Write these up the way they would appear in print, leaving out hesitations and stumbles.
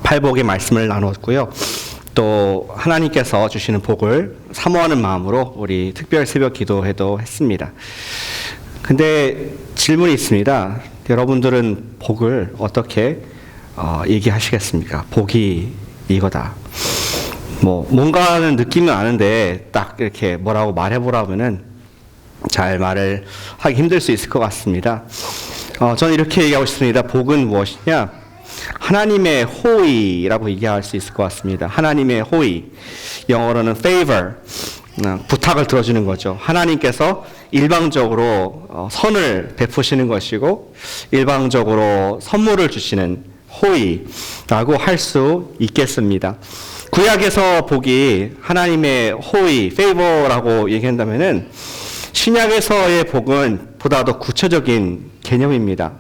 팔복의 말씀을 나누었고요. 또 하나님께서 주시는 복을 사모하는 마음으로 우리 특별 새벽 기도회도 했습니다. 근데 질문이 있습니다. 여러분들은 복을 어떻게 얘기하시겠습니까? 복이 이거다. 뭔가는 느낌은 아는데 딱 이렇게 뭐라고 말해보라면은 잘 말을 하기 힘들 수 있을 것 같습니다. 저는 이렇게 얘기하고 싶습니다. 복은 무엇이냐? 하나님의 호의라고 얘기할 수 있을 것 같습니다. 하나님의 호의. 영어로는 favor. 부탁을 들어주는 거죠. 하나님께서 일방적으로 선을 베푸시는 것이고 일방적으로 선물을 주시는 호의라고 할 수 있겠습니다. 구약에서 복이 하나님의 호의, favor라고 얘기한다면은 신약에서의 복은 보다 더 구체적인 개념입니다.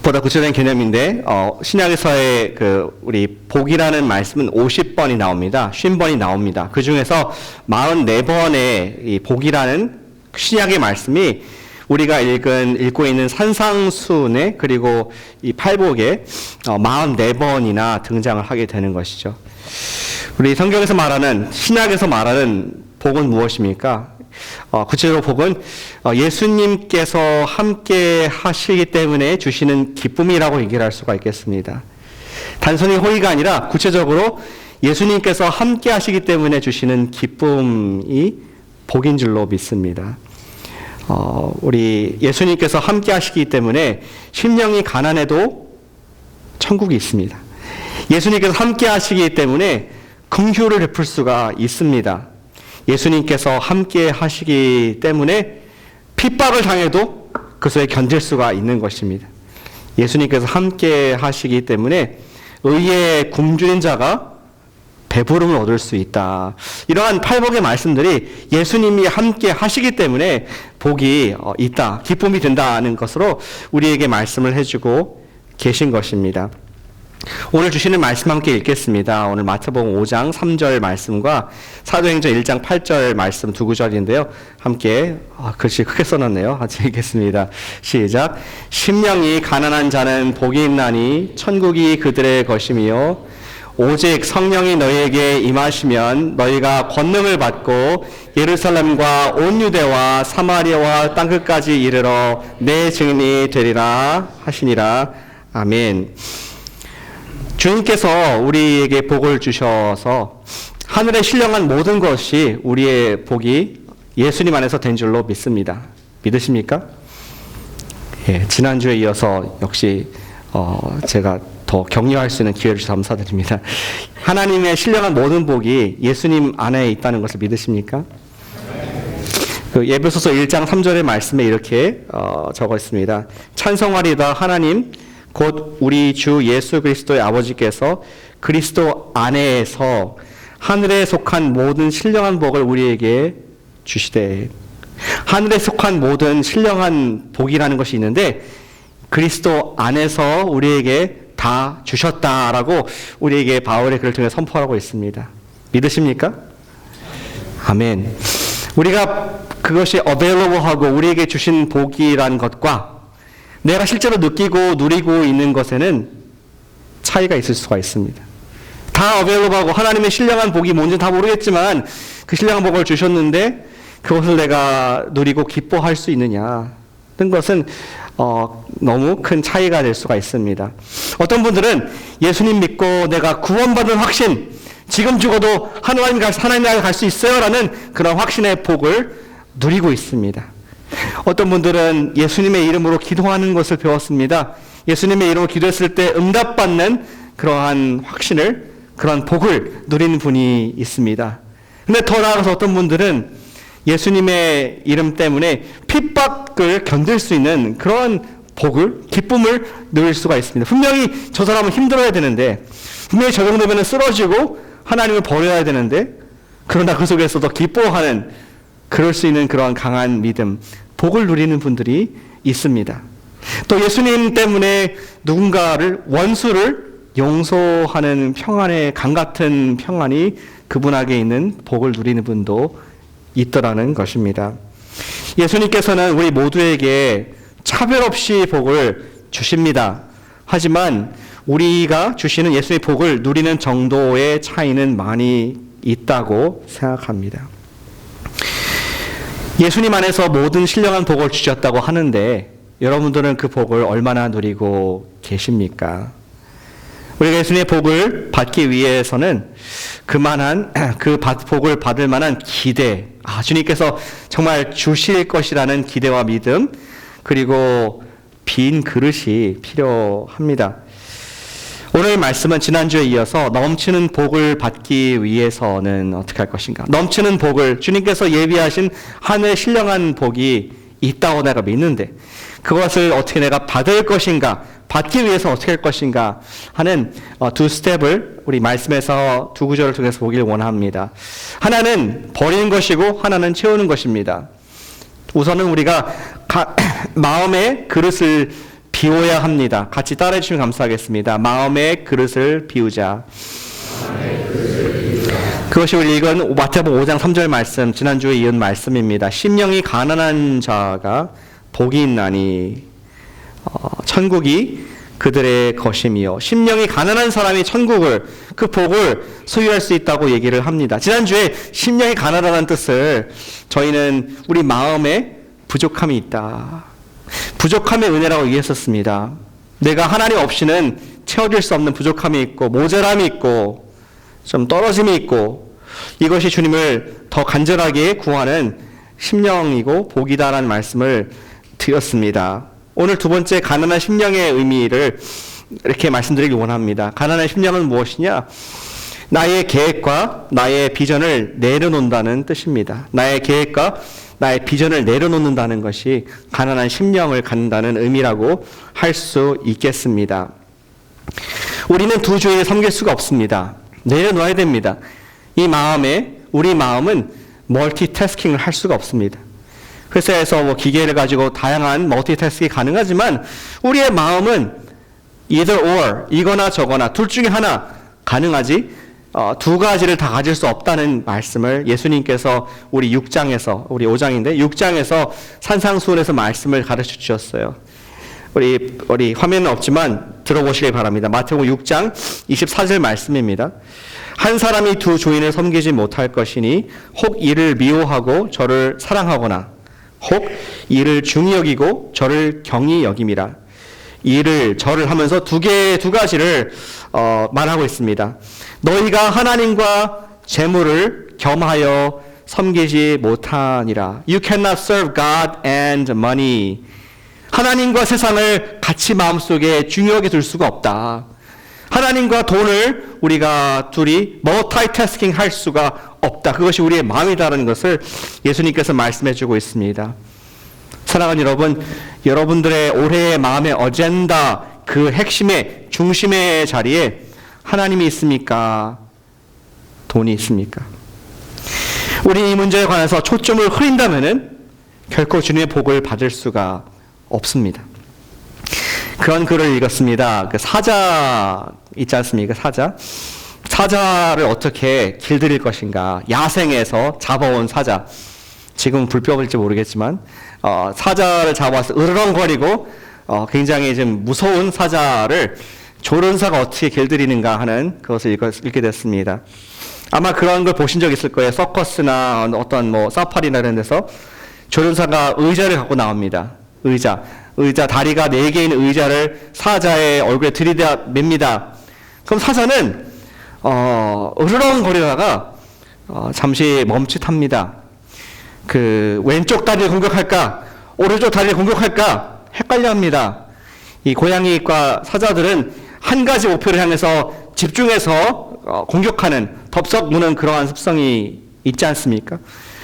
보다 구체적인 개념인데 신약에서의 우리 복이라는 말씀은 50번이 나옵니다. 50번이 나옵니다. 그 중에서 44번의 이 복이라는 신약의 말씀이 우리가 읽고 있는 산상수훈에 그리고 이 팔복에 44번이나 등장을 하게 되는 것이죠. 우리 성경에서 말하는 신약에서 말하는 복은 무엇입니까? 구체적으로 복은 예수님께서 함께 하시기 때문에 주시는 기쁨이라고 얘기를 할 수가 있겠습니다. 단순히 호의가 아니라 구체적으로 예수님께서 함께 하시기 때문에 주시는 기쁨이 복인 줄로 믿습니다. 우리 예수님께서 함께 하시기 때문에 심령이 가난해도 천국이 있습니다. 예수님께서 함께 하시기 때문에 긍휼을 베풀 수가 있습니다. 예수님께서 함께 하시기 때문에 핍박을 당해도 그 속에 견딜 수가 있는 것입니다. 예수님께서 함께 하시기 때문에 의에 굶주린 자가 배부름을 얻을 수 있다. 이러한 팔복의 말씀들이 예수님이 함께 하시기 때문에 복이 있다, 기쁨이 된다는 것으로 우리에게 말씀을 해주고 계신 것입니다. 오늘 주시는 말씀 함께 읽겠습니다. 오늘 마태복음 5장 3절 말씀과 사도행전 1장 8절 말씀 두 구절인데요. 함께 글씨 크게 써놨네요. 같이 읽겠습니다. 시작. 심령이 가난한 자는 복이 있나니 천국이 그들의 것이며 오직 성령이 너희에게 임하시면 너희가 권능을 받고 예루살렘과 온 유대와 사마리아와 땅끝까지 이르러 내 증인이 되리라 하시니라. 아멘. 주님께서 우리에게 복을 주셔서 하늘에 신령한 모든 것이 우리의 복이 예수님 안에서 된 줄로 믿습니다. 믿으십니까? 예, 지난주에 이어서 역시 제가 더 격려할 수 있는 기회를 주셔서 감사드립니다. 하나님의 신령한 모든 복이 예수님 안에 있다는 것을 믿으십니까? 에베소서 1장 3절의 말씀에 이렇게 적어 있습니다. 찬송하리다 하나님 곧 우리 주 예수 그리스도의 아버지께서 그리스도 안에서 하늘에 속한 모든 신령한 복을 우리에게 주시되. 하늘에 속한 모든 신령한 복이라는 것이 있는데 그리스도 안에서 우리에게 다 주셨다라고 우리에게 바울의 글을 통해 선포하고 있습니다. 믿으십니까? 아멘. 우리가 그것이 available하고 우리에게 주신 복이라는 것과 내가 실제로 느끼고 누리고 있는 것에는 차이가 있을 수가 있습니다. 다 available하고 하나님의 신령한 복이 뭔지 다 모르겠지만 그 신령한 복을 주셨는데 그것을 내가 누리고 기뻐할 수 있느냐 는 것은 너무 큰 차이가 될 수가 있습니다. 어떤 분들은 예수님 믿고 내가 구원받은 확신, 지금 죽어도 하나님 나라에 갈 수 있어요 라는 그런 확신의 복을 누리고 있습니다. 어떤 분들은 예수님의 이름으로 기도하는 것을 배웠습니다. 예수님의 이름으로 기도했을 때 응답받는 그러한 확신을, 그러한 복을 누리는 분이 있습니다. 근데 더 나아가서 어떤 분들은 예수님의 이름 때문에 핍박을 견딜 수 있는 그런 복을, 기쁨을 누릴 수가 있습니다. 분명히 저 사람은 힘들어야 되는데, 분명히 저 정도면 쓰러지고 하나님을 버려야 되는데, 그러나 그 속에서도 기뻐하는, 그럴 수 있는 그런 강한 믿음, 복을 누리는 분들이 있습니다. 또 예수님 때문에 누군가를, 원수를 용서하는 평안의 강 같은 평안이 그분에게 있는 복을 누리는 분도 있더라는 것입니다. 예수님께서는 우리 모두에게 차별 없이 복을 주십니다. 하지만 우리가 주시는 예수의 복을 누리는 정도의 차이는 많이 있다고 생각합니다. 예수님 안에서 모든 신령한 복을 주셨다고 하는데 여러분들은 그 복을 얼마나 누리고 계십니까? 우리가 예수님의 복을 받기 위해서는 그만한 그 복을 받을 만한 기대, 주님께서 정말 주실 것이라는 기대와 믿음, 그리고 빈 그릇이 필요합니다. 오늘 말씀은 지난주에 이어서 넘치는 복을 받기 위해서는 어떻게 할 것인가? 넘치는 복을 주님께서 예비하신 하늘의 신령한 복이 있다고 내가 믿는데 그것을 어떻게 내가 받을 것인가? 받기 위해서 어떻게 할 것인가 하는 두 스텝을 우리 말씀에서 두 구절을 통해서 보길 원합니다. 하나는 버리는 것이고 하나는 채우는 것입니다. 우선은 우리가 마음의 그릇을 비워야 합니다. 같이 따라해 주시면 감사하겠습니다. 마음의 그릇을 비우자. 그것이 우리 읽은 마태복음 5장 3절 말씀, 지난주에 이은 말씀입니다. 심령이 가난한 자가 복이 있나니 천국이 그들의 것임이요. 심령이 가난한 사람이 천국을, 그 복을 소유할 수 있다고 얘기를 합니다. 지난주에 심령이 가난하다는 뜻을 저희는 우리 마음에 부족함이 있다, 부족함의 은혜라고 얘기했었습니다. 내가 하나님 없이는 채워질 수 없는 부족함이 있고 모자람이 있고 좀 떨어짐이 있고 이것이 주님을 더 간절하게 구하는 심령이고 복이다라는 말씀을 드렸습니다. 오늘 두 번째 가난한 심령의 의미를 이렇게 말씀드리기 원합니다. 가난한 심령은 무엇이냐? 나의 계획과 나의 비전을 내려놓는다는 뜻입니다. 나의 계획과 나의 비전을 내려놓는다는 것이 가난한 심령을 갖는다는 의미라고 할 수 있겠습니다. 우리는 두 주인을 섬길 수가 없습니다. 내려놓아야 됩니다. 우리 마음은 멀티태스킹을 할 수가 없습니다. 회사에서 기계를 가지고 다양한 멀티태스킹이 가능하지만 우리의 마음은 either or, 이거나 저거나 둘 중에 하나 가능하지 두 가지를 다 가질 수 없다는 말씀을 예수님께서 우리 5장인데 6장에서 산상수훈에서 말씀을 가르쳐 주셨어요. 우리 화면은 없지만 들어보시기 바랍니다. 마태복음 6장 24절 말씀입니다. 한 사람이 두 주인을 섬기지 못할 것이니 혹 이를 미워하고 저를 사랑하거나 혹 이를 중히 여기고 저를 경히 여김이라. 이를 저를 하면서 두 가지를 말하고 있습니다. 너희가 하나님과 재물을 겸하여 섬기지 못하니라. You cannot serve God and money. 하나님과 세상을 같이 마음속에 중요하게 둘 수가 없다. 하나님과 돈을 우리가 둘이 멀티태스킹 할 수가 없다. 그것이 우리의 마음이다라는 것을 예수님께서 말씀해 주고 있습니다. 사랑하는 여러분, 여러분들의 올해의 마음의 어젠다 그 핵심의 중심의 자리에 하나님이 있습니까? 돈이 있습니까? 우리 이 문제에 관해서 초점을 흐린다면은 결코 주님의 복을 받을 수가 없습니다. 그런 글을 읽었습니다. 그 사자 있지 않습니까? 사자를 어떻게 길들일 것인가? 야생에서 잡아온 사자. 지금 불법일지 모르겠지만 사자를 잡아서 으르렁거리고 굉장히 좀 무서운 사자를 조련사가 어떻게 길들이는가 하는 그것을 읽게 됐습니다. 아마 그런 걸 보신 적 있을 거예요. 서커스나 어떤 사파리나 이런 데서 조련사가 의자를 갖고 나옵니다. 의자 다리가 4개 있는 의자를 사자의 얼굴에 들이댑니다. 그럼 사자는 으르렁거리다가 잠시 멈칫합니다. 그 왼쪽 다리를 공격할까 오른쪽 다리를 공격할까 헷갈려합니다. 이 고양이과 사자들은 한 가지 목표를 향해서 집중해서 공격하는 덥석 무는 그러한 습성이 있지 않습니까?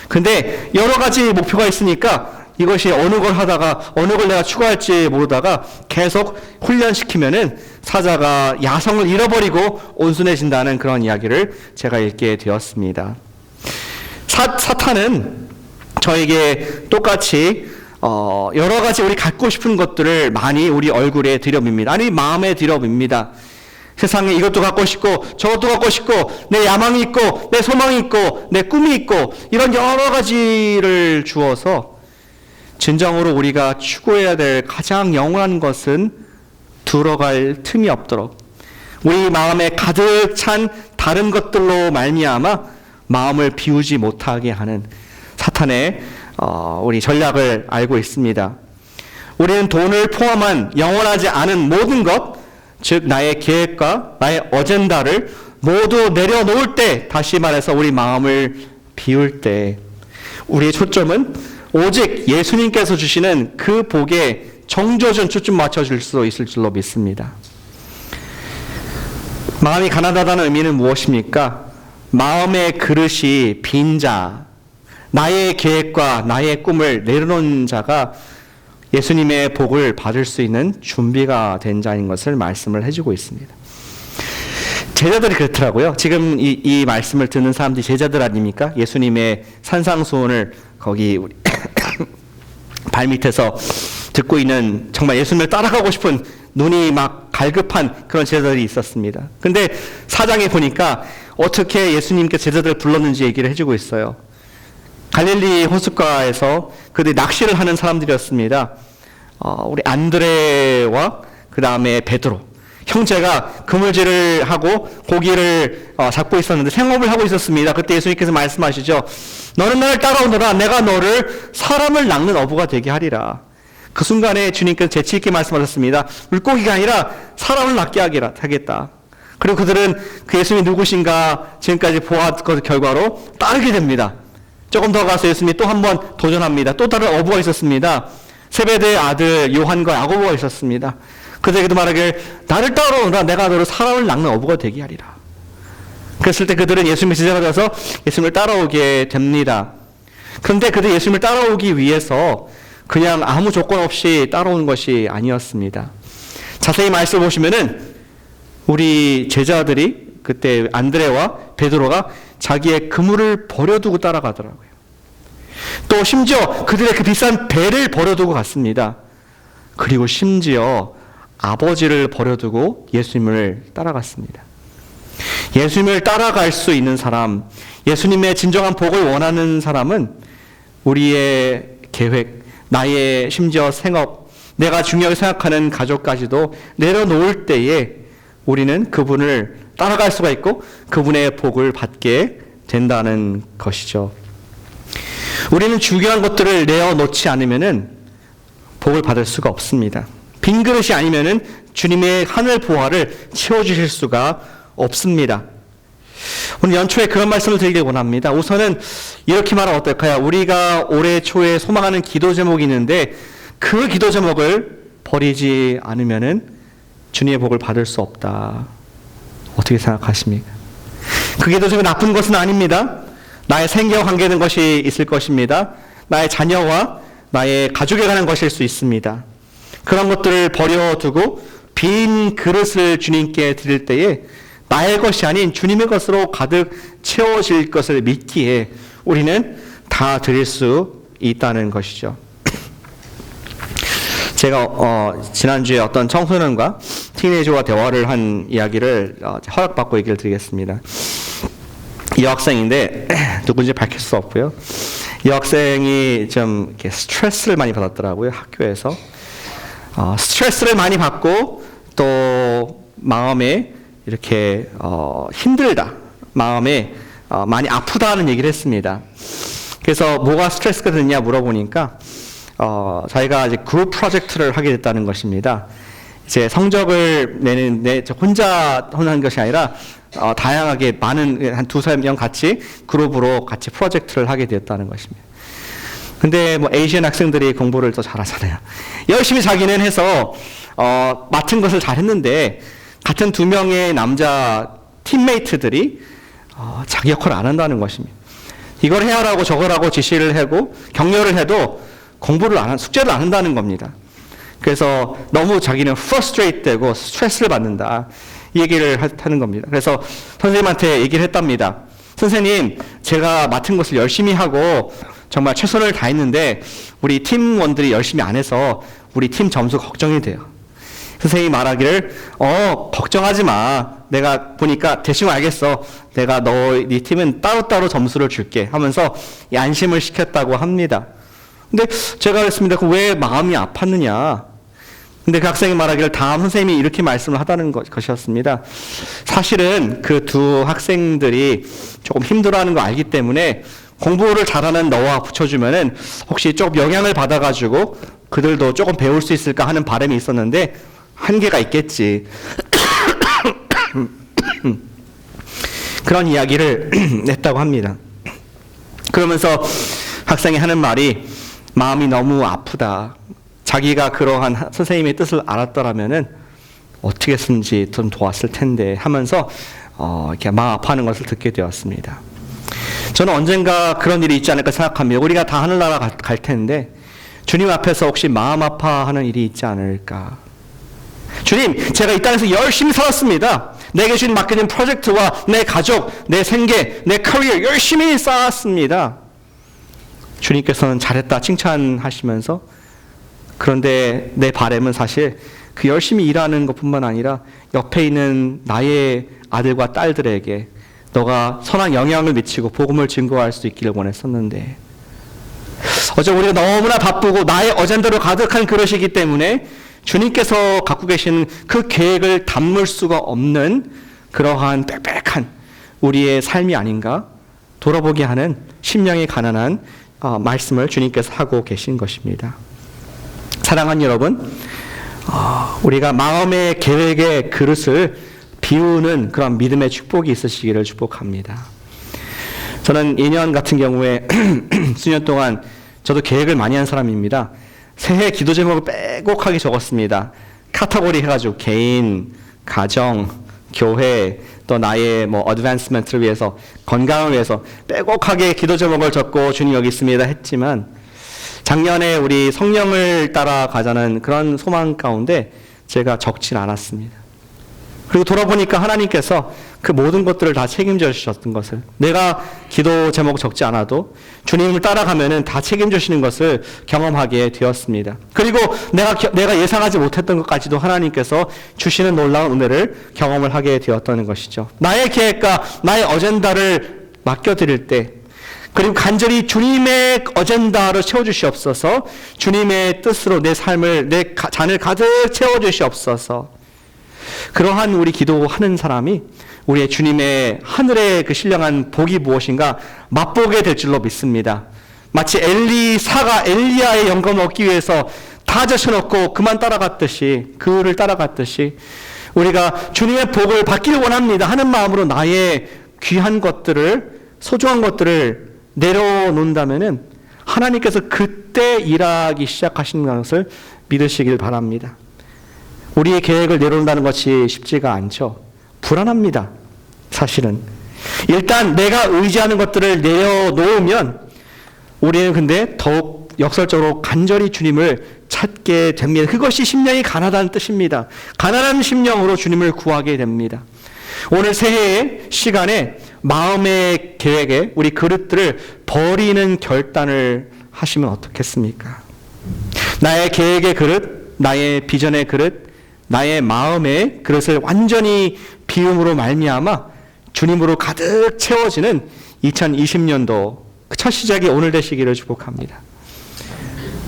근데 여러 가지 목표가 있으니까 이것이 어느 걸 하다가 어느 걸 내가 추가할지 모르다가 계속 훈련시키면은 사자가 야성을 잃어버리고 온순해진다는 그런 이야기를 제가 읽게 되었습니다. 사탄은 저에게 똑같이 여러 가지 우리 갖고 싶은 것들을 많이 우리 얼굴에 들여밉니다. 아니 마음에 들여밉니다. 세상에 이것도 갖고 싶고 저것도 갖고 싶고 내 야망이 있고 내 소망이 있고 내 꿈이 있고 이런 여러 가지를 주어서 진정으로 우리가 추구해야 될 가장 영원한 것은 들어갈 틈이 없도록 우리 마음에 가득 찬 다른 것들로 말미암아 마음을 비우지 못하게 하는 사탄의 우리 전략을 알고 있습니다. 우리는 돈을 포함한 영원하지 않은 모든 것, 즉 나의 계획과 나의 어젠다를 모두 내려놓을 때, 다시 말해서 우리 마음을 비울 때 우리의 초점은 오직 예수님께서 주시는 그 복에 정조준 초점 맞춰줄 수 있을 줄로 믿습니다. 마음이 가난하다는 의미는 무엇입니까? 마음의 그릇이 빈 자, 나의 계획과 나의 꿈을 내려놓은 자가 예수님의 복을 받을 수 있는 준비가 된 자인 것을 말씀을 해주고 있습니다. 제자들이 그렇더라고요. 지금 이 말씀을 듣는 사람들이 제자들 아닙니까? 예수님의 산상수훈을 거기 우리 발밑에서 듣고 있는, 정말 예수님을 따라가고 싶은 눈이 막 갈급한 그런 제자들이 있었습니다. 근데 4장에 보니까 어떻게 예수님께 제자들을 불렀는지 얘기를 해주고 있어요. 갈릴리 호숫가에서 그들이 낚시를 하는 사람들이었습니다. 우리 안드레와 그 다음에 베드로 형제가 그물질을 하고 고기를 잡고 있었는데 생업을 하고 있었습니다. 그때 예수님께서 말씀하시죠. 너는 나를 따라오너라. 내가 너를 사람을 낚는 어부가 되게 하리라. 그 순간에 주님께서 재치 있게 말씀하셨습니다. 물고기가 아니라 사람을 낚게 하겠다. 그리고 그들은 그 예수님이 누구신가 지금까지 보았던 결과로 따르게 됩니다. 조금 더 가서 예수님이 또 한 번 도전합니다. 또 다른 어부가 있었습니다. 세베대의 아들 요한과 야고보가 있었습니다. 그들에게도 말하길 나를 따라오너라. 내가 너를 사람을 낚는 어부가 되게 하리라. 그랬을 때 그들은 예수님의 제자가 되어서 예수님을 따라오게 됩니다. 그런데 그들이 예수님을 따라오기 위해서 그냥 아무 조건 없이 따라오는 것이 아니었습니다. 자세히 말씀을 보시면은 우리 제자들이 그때 안드레와 베드로가 자기의 그물을 버려두고 따라가더라고요. 또 심지어 그들의 그 비싼 배를 버려두고 갔습니다. 그리고 심지어 아버지를 버려두고 예수님을 따라갔습니다. 예수님을 따라갈 수 있는 사람, 예수님의 진정한 복을 원하는 사람은 우리의 계획, 나의 심지어 생업, 내가 중요하게 생각하는 가족까지도 내려놓을 때에 우리는 그분을 따라갈 수가 있고 그분의 복을 받게 된다는 것이죠. 우리는 중요한 것들을 내어놓지 않으면은 복을 받을 수가 없습니다. 빈 그릇이 아니면은 주님의 하늘 보화를 채워주실 수가 없습니다. 오늘 연초에 그런 말씀을 드리길 원합니다. 우선은 이렇게 말하면 어떨까요? 우리가 올해 초에 소망하는 기도 제목이 있는데 그 기도 제목을 버리지 않으면은 주님의 복을 받을 수 없다. 어떻게 생각하십니까? 그 기도 제목이 나쁜 것은 아닙니다. 나의 생계와 관계된 것이 있을 것입니다. 나의 자녀와 나의 가족에 관한 것일 수 있습니다. 그런 것들을 버려두고 빈 그릇을 주님께 드릴 때에 나의 것이 아닌 주님의 것으로 가득 채워질 것을 믿기에 우리는 다 드릴 수 있다는 것이죠. 제가 지난주에 어떤 청소년과 티네이저와 대화를 한 이야기를 허락받고 얘기를 드리겠습니다. 이 학생인데 누군지 밝힐 수 없고요. 이 학생이 좀 이렇게 스트레스를 많이 받았더라고요. 학교에서 스트레스를 많이 받고 또 마음에 이렇게 힘들다, 마음에 많이 아프다는 얘기를 했습니다. 그래서 뭐가 스트레스가 됐냐 물어보니까 자기가 이제 그룹 프로젝트를 하게 됐다는 것입니다. 이제 성적을 내는 혼자 하는 것이 아니라 다양하게 많은 한 두세 명 같이 그룹으로 같이 프로젝트를 하게 되었다는 것입니다. 근데 뭐 에이시안 학생들이 공부를 더 잘하잖아요. 열심히 자기는 해서 맡은 것을 잘했는데 같은 두 명의 남자 팀메이트들이 자기 역할을 안 한다는 것입니다. 이걸 해야라고 저거라고 지시를 하고 격려를 해도 공부를 숙제를 안 한다는 겁니다. 그래서 너무 자기는 frustrate 되고 스트레스를 받는다. 이 얘기를 하는 겁니다. 그래서 선생님한테 얘기를 했답니다. 선생님, 제가 맡은 것을 열심히 하고 정말 최선을 다했는데 우리 팀원들이 열심히 안 해서 우리 팀 점수 걱정이 돼요. 선생님이 말하기를 걱정하지 마. 내가 보니까 대충 알겠어. 내가 네 팀은 따로따로 점수를 줄게 하면서 안심을 시켰다고 합니다. 근데 제가 그랬습니다. 왜 마음이 아팠느냐? 근데 그 학생이 말하기를 다음 선생님이 이렇게 말씀을 하다는 것이었습니다. 사실은 그 두 학생들이 조금 힘들어하는 거 알기 때문에 공부를 잘하는 너와 붙여주면은 혹시 조금 영향을 받아가지고 그들도 조금 배울 수 있을까 하는 바람이 있었는데 한계가 있겠지. 그런 이야기를 냈다고 합니다. 그러면서 학생이 하는 말이 마음이 너무 아프다. 자기가 그러한 선생님의 뜻을 알았더라면은 어떻게 했는지 좀 도왔을 텐데 하면서 이렇게 마음 아파하는 것을 듣게 되었습니다. 저는 언젠가 그런 일이 있지 않을까 생각합니다. 우리가 다 하늘나라 갈 텐데 주님 앞에서 혹시 마음 아파하는 일이 있지 않을까. 주님, 제가 이 땅에서 열심히 살았습니다. 내게 주님 맡겨진 프로젝트와 내 가족, 내 생계, 내 커리어 열심히 쌓았습니다. 주님께서는 잘했다 칭찬하시면서 그런데 내 바람은 사실 그 열심히 일하는 것뿐만 아니라 옆에 있는 나의 아들과 딸들에게 너가 선한 영향을 미치고 복음을 증거할 수 있기를 원했었는데 어제 우리가 너무나 바쁘고 나의 어젠다로 가득한 그릇이기 때문에 주님께서 갖고 계신 그 계획을 담을 수가 없는 그러한 빽빽한 우리의 삶이 아닌가 돌아보게 하는 심령이 가난한 말씀을 주님께서 하고 계신 것입니다. 사랑하는 여러분, 우리가 마음의 계획의 그릇을 비우는 그런 믿음의 축복이 있으시기를 축복합니다. 저는 2년 같은 경우에 수년 동안 저도 계획을 많이 한 사람입니다. 새해 기도 제목을 빼곡하게 적었습니다. 카테고리 해가지고 개인, 가정, 교회, 또 나의 어드밴스먼트를 위해서, 건강을 위해서 빼곡하게 기도 제목을 적고 주님 여기 있습니다 했지만 작년에 우리 성령을 따라가자는 그런 소망 가운데 제가 적진 않았습니다. 그리고 돌아보니까 하나님께서 그 모든 것들을 다 책임져 주셨던 것을, 내가 기도 제목 적지 않아도 주님을 따라가면은 다 책임져 주시는 것을 경험하게 되었습니다. 그리고 내가 예상하지 못했던 것까지도 하나님께서 주시는 놀라운 은혜를 경험을 하게 되었다는 것이죠. 나의 계획과 나의 어젠다를 맡겨드릴 때, 그리고 간절히 주님의 어젠다로 채워주시옵소서, 주님의 뜻으로 내 삶을, 내 잔을 가득 채워주시옵소서. 그러한 우리 기도하는 사람이 우리의 주님의 하늘의 그 신령한 복이 무엇인가 맛보게 될 줄로 믿습니다. 마치 엘리사가 엘리야의 영감을 얻기 위해서 다 제쳐놓고 그만 따라갔듯이, 그를 따라갔듯이 우리가 주님의 복을 받기를 원합니다 하는 마음으로 나의 귀한 것들을, 소중한 것들을 내려놓는다면은 하나님께서 그때 일하기 시작하시는 것을 믿으시길 바랍니다. 우리의 계획을 내려놓는다는 것이 쉽지가 않죠. 불안합니다. 사실은. 일단 내가 의지하는 것들을 내려놓으면 우리는 근데 더욱 역설적으로 간절히 주님을 찾게 됩니다. 그것이 심령이 가난하다는 뜻입니다. 가난한 심령으로 주님을 구하게 됩니다. 오늘 새해의 시간에 마음의 계획에 우리 그릇들을 버리는 결단을 하시면 어떻겠습니까? 나의 계획의 그릇, 나의 비전의 그릇, 나의 마음의 그릇을 완전히 비움으로 말미암아 주님으로 가득 채워지는 2020년도 그 첫 시작이 오늘 되시기를 축복합니다.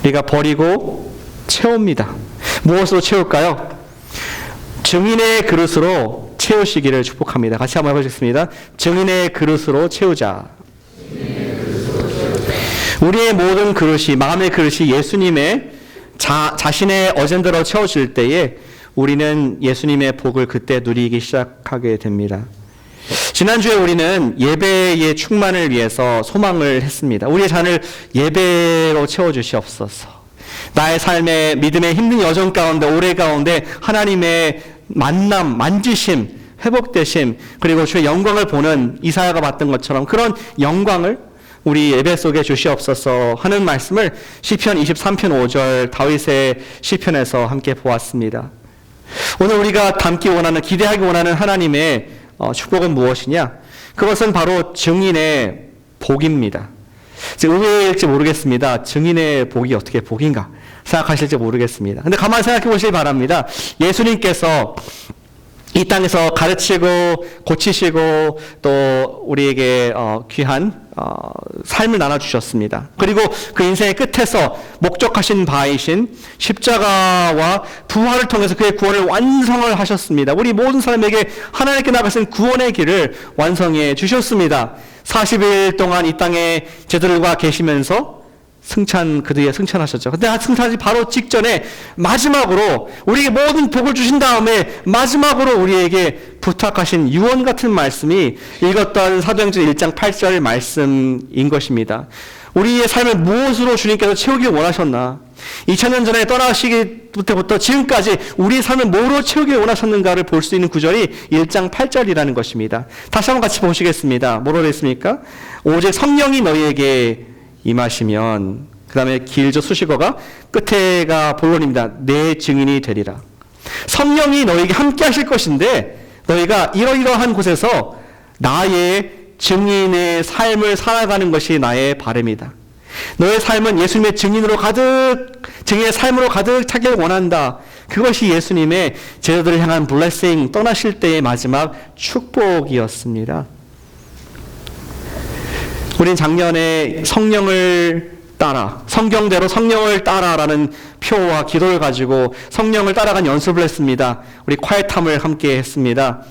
우리가 버리고 채웁니다. 무엇으로 채울까요? 증인의 그릇으로 채우시기를 축복합니다. 같이 한번 해보겠습니다. 증인의 그릇으로 채우자. 우리의 모든 그릇이, 마음의 그릇이 예수님의 자신의 어젠다로 채워질 때에 우리는 예수님의 복을 그때 누리기 시작하게 됩니다. 지난주에 우리는 예배의 충만을 위해서 소망을 했습니다. 우리의 잔을 예배로 채워주시옵소서. 나의 삶의 믿음의 힘든 여정 가운데, 올해 가운데 하나님의 만남, 만지심, 회복되심, 그리고 주의 영광을 보는 이사야가 봤던 것처럼 그런 영광을 우리 예배 속에 주시옵소서 하는 말씀을 시편 23편 5절 다윗의 시편에서 함께 보았습니다. 오늘 우리가 담기 원하는, 기대하기 원하는 하나님의 축복은 무엇이냐? 그것은 바로 증인의 복입니다. 의외일지 모르겠습니다. 증인의 복이 어떻게 복인가 생각하실지 모르겠습니다. 근데 가만히 생각해 보시기 바랍니다. 예수님께서 이 땅에서 가르치고 고치시고 또 우리에게 귀한 삶을 나눠주셨습니다. 그리고 그 인생의 끝에서 목적하신 바이신 십자가와 부활을 통해서 그의 구원을 완성을 하셨습니다. 우리 모든 사람에게 하나님께 나가신 구원의 길을 완성해 주셨습니다. 40일 동안 이 땅에 제자들과 계시면서 그들의 승천하셨죠. 근데 승천하기 바로 직전에 마지막으로 우리에게 모든 복을 주신 다음에 마지막으로 우리에게 부탁하신 유언 같은 말씀이 읽었던 사도행전 1장 8절 말씀인 것입니다. 우리의 삶을 무엇으로 주님께서 채우길 원하셨나? 2000년 전에 떠나시기 때부터 지금까지 우리의 삶을 뭐로 채우길 원하셨는가를 볼 수 있는 구절이 1장 8절이라는 것입니다. 다시 한번 같이 보시겠습니다. 뭐로 되어 있습니까? 오직 성령이 너희에게 임하시면, 그 다음에 길죠 수식어가 끝에가 본론입니다. 내 증인이 되리라. 성령이 너에게 함께 하실 것인데 너희가 이러이러한 곳에서 나의 증인의 삶을 살아가는 것이 나의 바람이다. 너의 삶은 예수님의 증인의 삶으로 가득 차길 원한다. 그것이 예수님의 제자들을 향한 블레싱, 떠나실 때의 마지막 축복이었습니다. 우린 작년에 성령을 따라, 성경대로 성령을 따라라는 표와 기도를 가지고 성령을 따라간 연습을 했습니다. 우리 콰이탐을 함께 했습니다.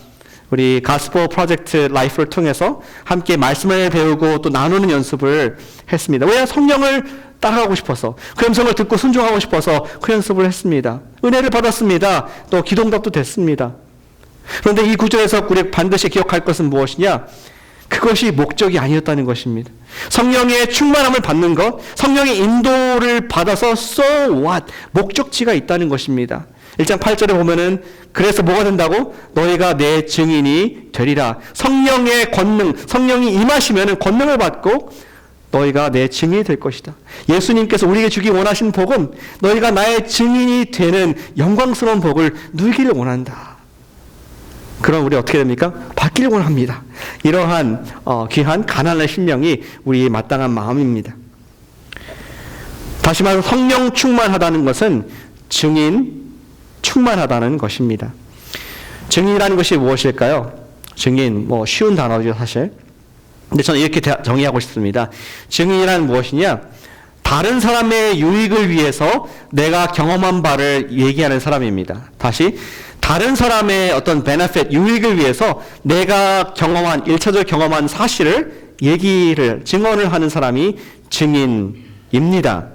우리 가스포 프로젝트 라이프를 통해서 함께 말씀을 배우고 또 나누는 연습을 했습니다. 왜? 성령을 따라가고 싶어서, 그 음성을 듣고 순종하고 싶어서 그 연습을 했습니다. 은혜를 받았습니다. 또 기도응답도 됐습니다. 그런데 이 구절에서 우리 반드시 기억할 것은 무엇이냐? 그것이 목적이 아니었다는 것입니다. 성령의 충만함을 받는 것, 성령의 인도를 받아서 so what? 목적지가 있다는 것입니다. 1장 8절에 보면은 그래서 뭐가 된다고? 너희가 내 증인이 되리라. 성령의 권능, 성령이 임하시면은 권능을 받고 너희가 내 증인이 될 것이다. 예수님께서 우리에게 주기 원하신 복은 너희가 나의 증인이 되는 영광스러운 복을 누리기를 원한다. 그럼 우리 어떻게 됩니까? 받기를 원합니다. 이러한 귀한 가난한 심령이 우리의 마땅한 마음입니다. 다시 말해서 성령 충만하다는 것은 증인 충만하다는 것입니다. 증인이라는 것이 무엇일까요? 증인, 쉬운 단어죠 사실. 근데 저는 이렇게 정의하고 싶습니다. 증인이란 무엇이냐? 다른 사람의 유익을 위해서 내가 경험한 바를 얘기하는 사람입니다. 다시, 다른 사람의 어떤 베네핏, 유익을 위해서 내가 경험한, 1차적으로 경험한 사실을 증언을 하는 사람이 증인입니다.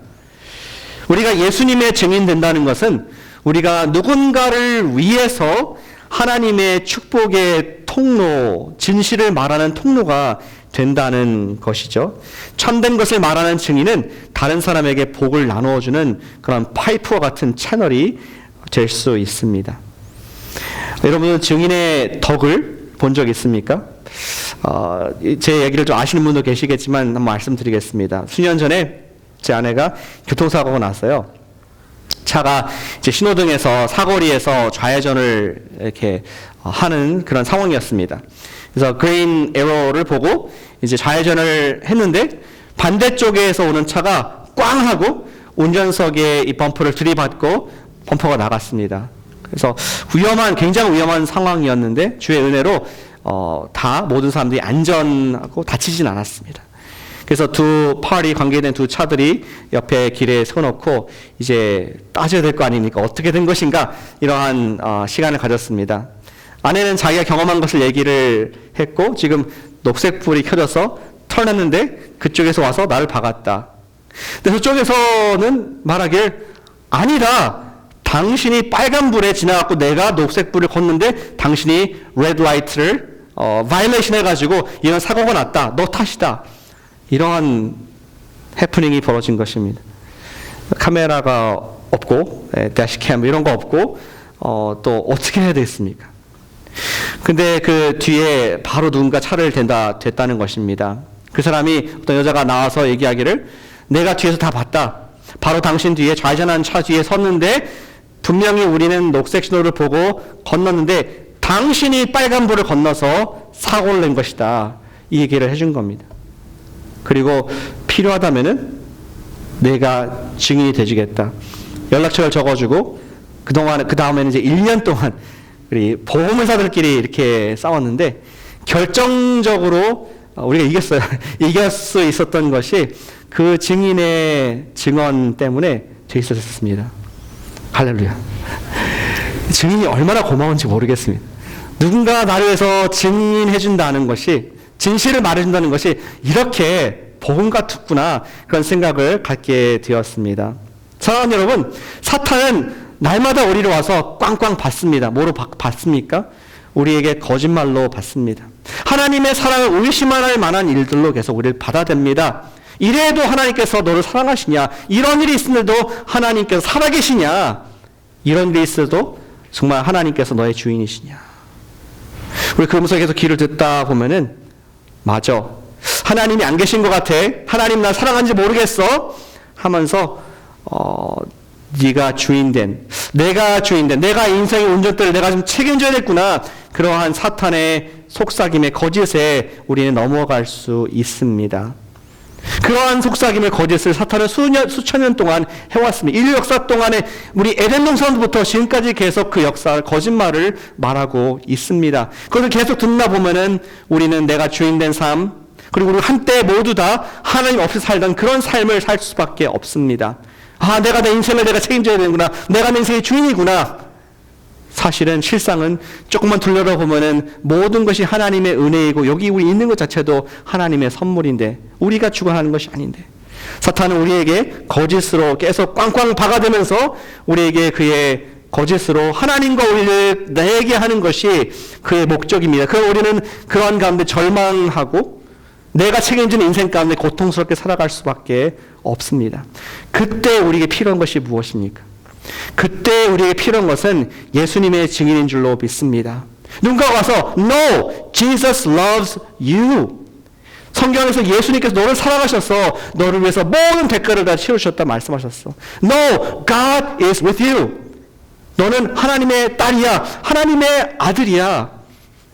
우리가 예수님의 증인 된다는 것은 우리가 누군가를 위해서 하나님의 축복의 통로, 진실을 말하는 통로가 된다는 것이죠. 참된 것을 말하는 증인은 다른 사람에게 복을 나누어주는 그런 파이프와 같은 채널이 될 수 있습니다. 여러분은 증인의 덕을 본 적 있습니까? 제 얘기를 좀 아시는 분도 계시겠지만 한번 말씀드리겠습니다. 수년 전에 제 아내가 교통사고가 났어요. 차가 이제 신호등에서 사거리에서 좌회전을 이렇게 하는 그런 상황이었습니다. 그래서 그린 에러를 보고 이제 좌회전을 했는데 반대쪽에서 오는 차가 꽝 하고 운전석에 이 범퍼를 들이받고 범퍼가 나갔습니다. 그래서 굉장히 위험한 상황이었는데 주의 은혜로 모든 사람들이 안전하고 다치진 않았습니다. 그래서 관계된 두 차들이 옆에 길에 세워놓고 이제 따져야 될 거 아닙니까? 어떻게 된 것인가? 이러한 시간을 가졌습니다. 아내는 자기가 경험한 것을 얘기를 했고 지금 녹색불이 켜져서 털났는데 그쪽에서 와서 나를 박았다. 근데 저쪽에서는 말하길 아니다. 당신이 빨간불에 지나갔고 내가 녹색불을 걷는데 당신이 레드라이트를 바이올레이션 해가지고 이런 사고가 났다. 너 탓이다. 이러한 해프닝이 벌어진 것입니다. 카메라가 없고 대시캠 이런 거 없고 또 어떻게 해야 되겠습니까? 근데 그 뒤에 바로 누군가 차를 댔다는 것입니다. 그 사람이 어떤 여자가 나와서 얘기하기를 내가 뒤에서 다 봤다. 바로 당신 뒤에 좌회전한 차 뒤에 섰는데 분명히 우리는 녹색 신호를 보고 건넜는데 당신이 빨간불을 건너서 사고를 낸 것이다. 이 얘기를 해준 겁니다. 그리고 필요하다면은 내가 증인이 되주겠다. 연락처를 적어주고 그 다음에는 이제 1년 동안 우리 보험회사들끼리 이렇게 싸웠는데 결정적으로 우리가 이겼어요. 이길 수 있었던 것이 그 증인의 증언 때문에 돼 있었습니다. 할렐루야. 증인이 얼마나 고마운지 모르겠습니다. 누군가 나를 위해서 증인해준다는 것이, 진실을 말해준다는 것이 이렇게 복음 같구나, 그런 생각을 갖게 되었습니다. 사랑하는 여러분, 사탄은 날마다 우리를 와서 꽝꽝 받습니다. 뭐로 받습니까? 우리에게 거짓말로 받습니다. 하나님의 사랑을 의심할 만한 일들로 계속 우리를 받아댑니다. 이래도 하나님께서 너를 사랑하시냐? 이런 일이 있음에도 하나님께서 살아계시냐? 이런 일이 있어도 정말 하나님께서 너의 주인이시냐? 우리 그러면서 계속 귀를 듣다 보면은 맞아. 하나님이 안 계신 것 같아. 하나님 나 사랑하는지 모르겠어. 하면서 네가 주인된, 내가 주인된, 내가 인생의 운전대를 내가 좀 책임져야겠구나. 그러한 사탄의 속삭임의 거짓에 우리는 넘어갈 수 있습니다. 그러한 속삭임의 거짓을 사탄은 수천 년 동안 해왔습니다. 인류 역사 동안에 우리 에덴 동산부터 지금까지 계속 그 역사, 거짓말을 말하고 있습니다. 그것을 계속 듣나 보면은 우리는 내가 주인된 삶, 그리고 우리 한때 모두 다 하나님 없이 살던 그런 삶을 살 수밖에 없습니다. 아, 내가 내 인생을 내가 책임져야 되는구나. 내가 내 인생의 주인이구나. 사실은 실상은 조금만 둘러보면은 모든 것이 하나님의 은혜이고 여기 우리 있는 것 자체도 하나님의 선물인데 우리가 주관하는 것이 아닌데 사탄은 우리에게 거짓으로 계속 꽝꽝 박아대면서 우리에게 그의 거짓으로 하나님과 우리를 내게 하는 것이 그의 목적입니다. 그럼 우리는 그러한 가운데 절망하고 내가 책임지는 인생 가운데 고통스럽게 살아갈 수밖에 없습니다. 그때 우리에게 필요한 것이 무엇입니까? 그때 우리에게 필요한 것은 예수님의 증인인 줄로 믿습니다. 누군가 와서 No! Jesus loves you. 성경에서 예수님께서 너를 사랑하셔서 너를 위해서 모든 대가를 다 치르셨다 말씀하셨어. No! God is with you. 너는 하나님의 딸이야. 하나님의 아들이야.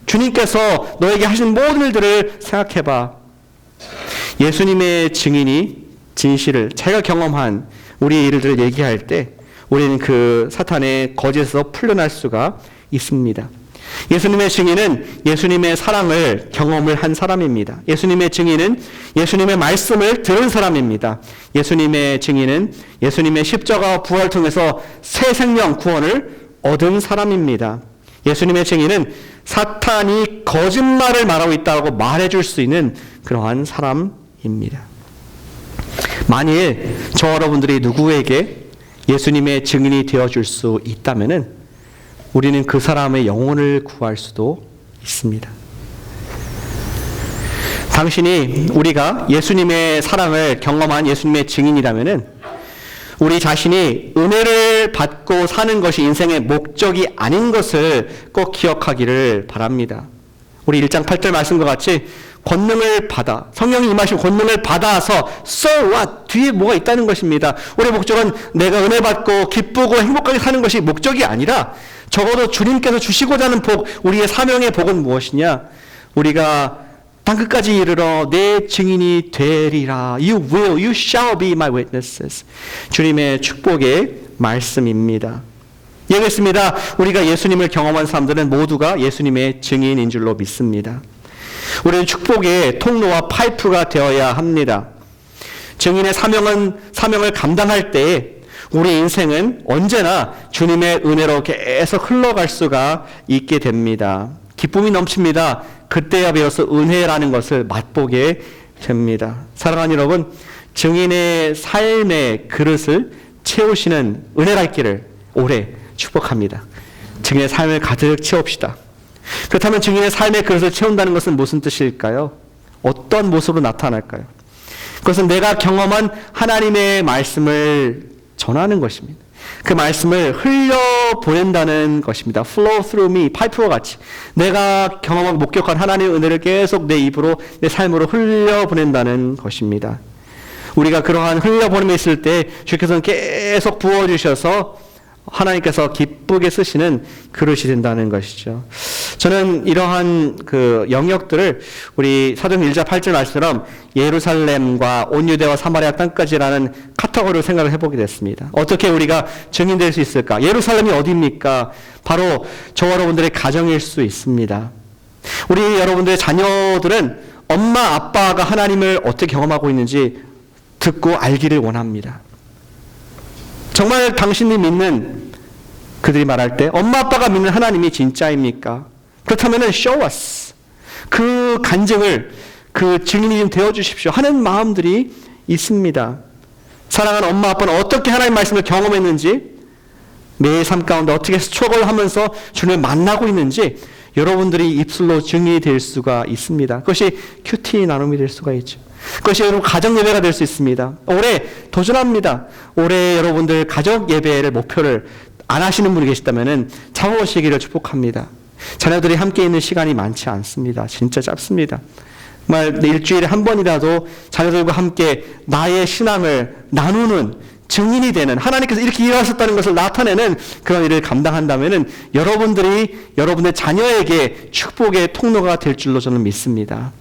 주님께서 너에게 하신 모든 일들을 생각해봐. 예수님의 증인이 진실을 자기가 경험한 우리의 일들을 얘기할 때 우리는 그 사탄의 거짓에서 풀려날 수가 있습니다. 예수님의 증인은 예수님의 사랑을 경험을 한 사람입니다. 예수님의 증인은 예수님의 말씀을 들은 사람입니다. 예수님의 증인은 예수님의 십자가와 부활을 통해서 새 생명 구원을 얻은 사람입니다. 예수님의 증인은 사탄이 거짓말을 말하고 있다고 말해줄 수 있는 그러한 사람입니다. 만일 저 여러분들이 누구에게 예수님의 증인이 되어줄 수 있다면은 우리는 그 사람의 영혼을 구할 수도 있습니다. 당신이 우리가 예수님의 사랑을 경험한 예수님의 증인이라면은 우리 자신이 은혜를 받고 사는 것이 인생의 목적이 아닌 것을 꼭 기억하기를 바랍니다. 우리 1장 8절 말씀과 같이 권능을 받아, 성령이 임하시고 권능을 받아서 so what? 뒤에 뭐가 있다는 것입니다. 우리의 목적은 내가 은혜 받고 기쁘고 행복하게 사는 것이 목적이 아니라 적어도 주님께서 주시고자 하는 복, 우리의 사명의 복은 무엇이냐? 우리가 땅끝까지 이르러 내 증인이 되리라. You will, you shall be my witnesses. 주님의 축복의 말씀입니다. 얘기했습니다. 우리가 예수님을 경험한 사람들은 모두가 예수님의 증인인 줄로 믿습니다. 우리는 축복의 통로와 파이프가 되어야 합니다. 증인의 사명을 감당할 때 우리 인생은 언제나 주님의 은혜로 계속 흘러갈 수가 있게 됩니다. 기쁨이 넘칩니다. 그때야 비로소 은혜라는 것을 맛보게 됩니다. 사랑하는 여러분, 증인의 삶의 그릇을 채우시는 은혜가 있기를 올해 축복합니다. 증인의 삶을 가득 채웁시다. 그렇다면 증인의 삶의 그릇을 채운다는 것은 무슨 뜻일까요? 어떤 모습으로 나타날까요? 그것은 내가 경험한 하나님의 말씀을 전하는 것입니다. 그 말씀을 흘려보낸다는 것입니다. Flow through me, 파이프와 같이 내가 경험하고 목격한 하나님의 은혜를 계속 내 입으로, 내 삶으로 흘려보낸다는 것입니다. 우리가 그러한 흘려보냄에 있을 때 주께서는 계속 부어주셔서 하나님께서 기쁘게 쓰시는 그릇이 된다는 것이죠. 저는 이러한 그 영역들을 우리 사도행 1장 8절 말씀처럼 예루살렘과 온 유대와 사마리아 땅까지라는 카테고리로 생각을 해보게 됐습니다. 어떻게 우리가 증인될 수 있을까? 예루살렘이 어디입니까? 바로 저와 여러분들의 가정일 수 있습니다. 우리 여러분들의 자녀들은 엄마 아빠가 하나님을 어떻게 경험하고 있는지 듣고 알기를 원합니다. 정말 당신이 믿는, 그들이 말할 때 엄마 아빠가 믿는 하나님이 진짜입니까? 그렇다면 show us. 그 간증을, 그 증인이 좀 되어주십시오 하는 마음들이 있습니다. 사랑하는 엄마 아빠는 어떻게 하나님 말씀을 경험했는지, 매일 삶 가운데 어떻게 스트러글 하면서 주님을 만나고 있는지 여러분들이 입술로 증인이 될 수가 있습니다. 그것이 큐티 나눔이 될 수가 있죠. 그것이 여러분 가정 예배가 될 수 있습니다. 올해 도전합니다. 올해 여러분들 가족 예배를 목표를 안 하시는 분이 계시다면 잡아보시기를 축복합니다. 자녀들이 함께 있는 시간이 많지 않습니다. 진짜 짧습니다. 정말 일주일에 한 번이라도 자녀들과 함께 나의 신앙을 나누는, 증인이 되는, 하나님께서 이렇게 일하셨다는 것을 나타내는 그런 일을 감당한다면 여러분들이 여러분의 자녀에게 축복의 통로가 될 줄로 저는 믿습니다.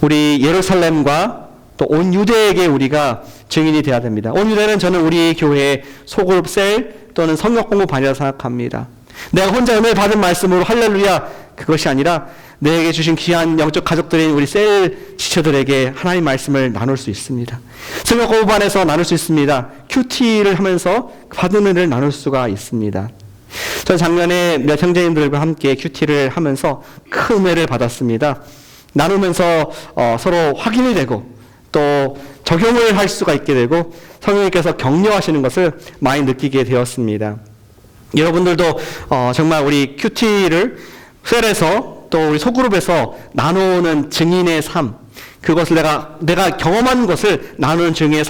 우리 예루살렘과 또 온 유대에게 우리가 증인이 되어야 됩니다. 온 유대는 저는 우리 교회의 소그룹 셀 또는 성역 공부반이라고 생각합니다. 내가 혼자 은혜 받은 말씀으로 할렐루야, 그것이 아니라 내게 주신 귀한 영적 가족들인 우리 셀 지체들에게 하나님 말씀을 나눌 수 있습니다. 성역 공부반에서 나눌 수 있습니다. 큐티를 하면서 받은 은혜를 나눌 수가 있습니다. 전 작년에 몇 형제님들과 함께 큐티를 하면서 큰 은혜를 받았습니다. 나누면서 서로 확인이 되고 또 적용을 할 수가 있게 되고 성령님께서 격려하시는 것을 많이 느끼게 되었습니다. 여러분들도 정말 우리 큐티를 셀에서 또 우리 소그룹에서 나누는 증인의 삶, 그것을 내가 경험한 것을 나누는 증인의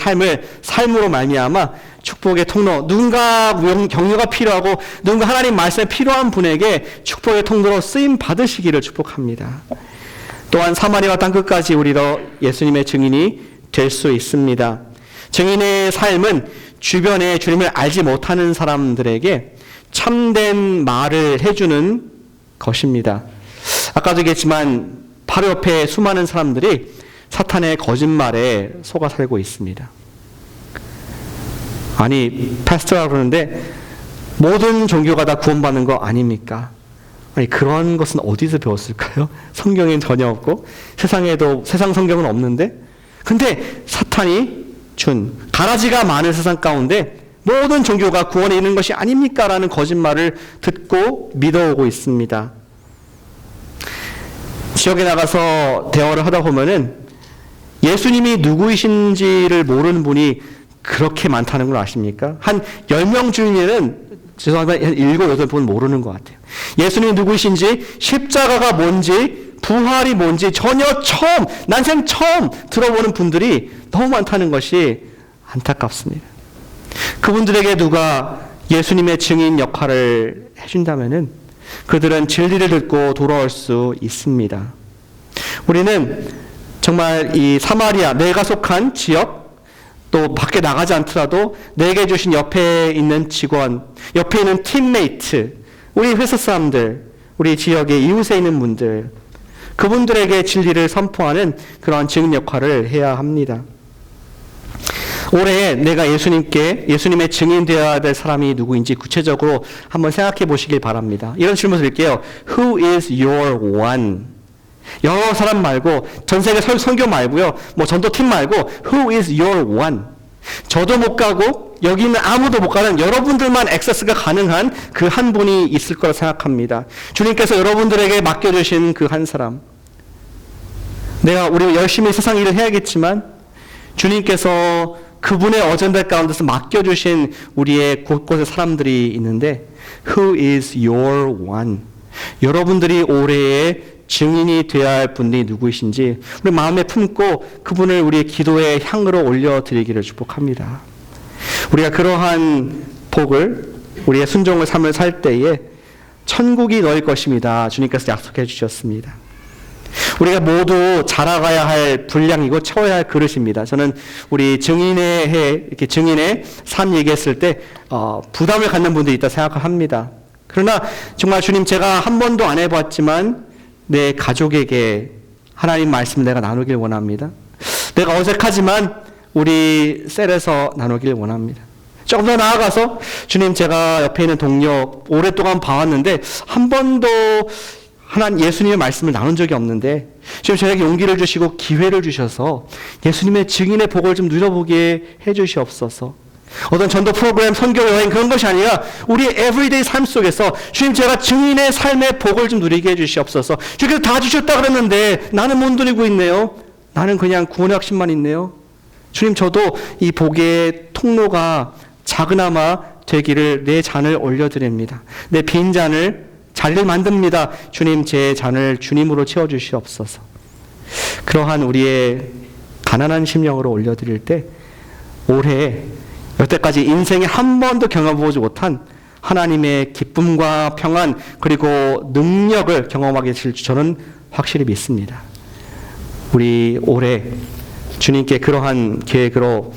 삶으로 말미암아 축복의 통로, 누군가 격려가 필요하고 누군가 하나님 말씀에 필요한 분에게 축복의 통로로 쓰임 받으시기를 축복합니다. 또한 사마리아 땅끝까지 우리도 예수님의 증인이 될 수 있습니다. 증인의 삶은 주변에 주님을 알지 못하는 사람들에게 참된 말을 해주는 것입니다. 아까도 얘기했지만 바로 옆에 수많은 사람들이 사탄의 거짓말에 속아 살고 있습니다. 아니, 패스터라고 그러는데 모든 종교가 다 구원받는 거 아닙니까? 아니, 그런 것은 어디서 배웠을까요? 성경엔 전혀 없고 세상 성경은 없는데, 근데 사탄이 준 가라지가 많은 세상 가운데 모든 종교가 구원에 있는 것이 아닙니까? 라는 거짓말을 듣고 믿어오고 있습니다. 지역에 나가서 대화를 하다 보면은 예수님이 누구이신지를 모르는 분이 그렇게 많다는 걸 아십니까? 한 10명 중에는 죄송합니다, 한 7, 8분 모르는 것 같아요. 예수님이 누구이신지, 십자가가 뭔지, 부활이 뭔지 난생 처음 들어보는 분들이 너무 많다는 것이 안타깝습니다. 그분들에게 누가 예수님의 증인 역할을 해준다면은 그들은 진리를 듣고 돌아올 수 있습니다. 우리는 정말 이 사마리아, 내가 속한 지역, 또 밖에 나가지 않더라도 내게 주신 옆에 있는 직원, 옆에 있는 팀메이트, 우리 회사 사람들, 우리 지역의 이웃에 있는 분들, 그분들에게 진리를 선포하는 그런 증인 역할을 해야 합니다. 올해 내가 예수님의 증인 되어야 될 사람이 누구인지 구체적으로 한번 생각해 보시길 바랍니다. 이런 질문 드릴게요. Who is your one? 여러 사람 말고, 전 세계 선교 말고요, 뭐 전도팀 말고, Who is your one? 저도 못 가고 여기 있는 아무도 못 가는 여러분들만 액세스가 가능한 그 한 분이 있을 거라 생각합니다. 주님께서 여러분들에게 맡겨주신 그 한 사람. 우리 열심히 세상 일을 해야겠지만 주님께서 그분의 어젠다 가운데서 맡겨주신 우리의 곳곳에 사람들이 있는데 Who is your one? 여러분들이 올해의 증인이 되어야 할 분이 누구이신지 우리 마음에 품고 그분을 우리의 기도의 향으로 올려드리기를 축복합니다. 우리가 그러한 복을, 우리의 순종의 삶을 살 때에 천국이 너희 것입니다. 주님께서 약속해 주셨습니다. 우리가 모두 자라가야 할 분량이고 채워야 할 그릇입니다. 저는 우리 증인의 해, 이렇게 증인의 삶 얘기했을 때 부담을 갖는 분들이 있다 생각합니다. 그러나 정말 주님, 제가 한 번도 안 해봤지만 내 가족에게 하나님 말씀을 내가 나누길 원합니다. 내가 어색하지만 우리 셀에서 나누길 원합니다. 조금 더 나아가서 주님, 제가 옆에 있는 동료 오랫동안 봐왔는데 한 번도 하나님 예수님의 말씀을 나눈 적이 없는데 지금 저에게 용기를 주시고 기회를 주셔서 예수님의 증인의 복을 좀 누려보게 해주시옵소서. 어떤 전도 프로그램, 선교 여행 그런 것이 아니라 우리의 에브리데이 삶 속에서 주님, 제가 증인의 삶의 복을 좀 누리게 해주시옵소서. 주께서 다 주셨다 그랬는데 나는 못 누리고 있네요. 나는 그냥 구원의 확신만 있네요. 주님, 저도 이 복의 통로가 작으나마 되기를 내 잔을 올려드립니다. 내 빈 잔을 자리를 만듭니다. 주님, 제 잔을 주님으로 채워주시옵소서. 그러한 우리의 가난한 심령으로 올려드릴 때 올해 여태까지 인생에 한 번도 경험해보지 못한 하나님의 기쁨과 평안 그리고 능력을 경험하게 될 줄 저는 확실히 믿습니다. 우리 올해 주님께 그러한 계획으로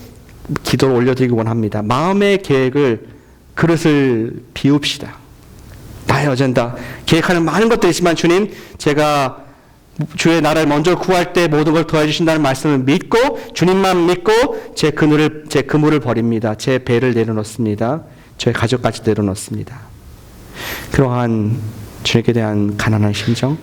기도를 올려드리기 원합니다. 마음의 계획을, 그릇을 비웁시다. 나의 어젠다, 계획하는 많은 것들이 있지만 주님, 제가 주의 나라를 먼저 구할 때 모든 걸 도와주신다는 말씀을 믿고 주님만 믿고 제 그물을 버립니다. 제 배를 내려놓습니다. 저의 가족까지 내려놓습니다. 그러한 주님께 대한 가난한 심정,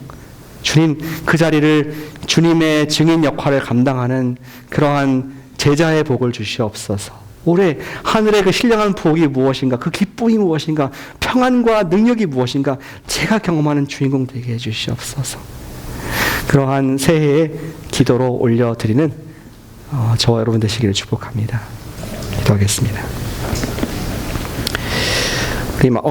주님, 그 자리를 주님의 증인 역할을 감당하는 그러한 제자의 복을 주시옵소서. 올해 하늘의 그 신령한 복이 무엇인가, 그 기쁨이 무엇인가, 평안과 능력이 무엇인가, 제가 경험하는 주인공 되게 해주시옵소서. 그러한 새해에 기도로 올려드리는 저와 여러분 되시기를 축복합니다. 기도하겠습니다.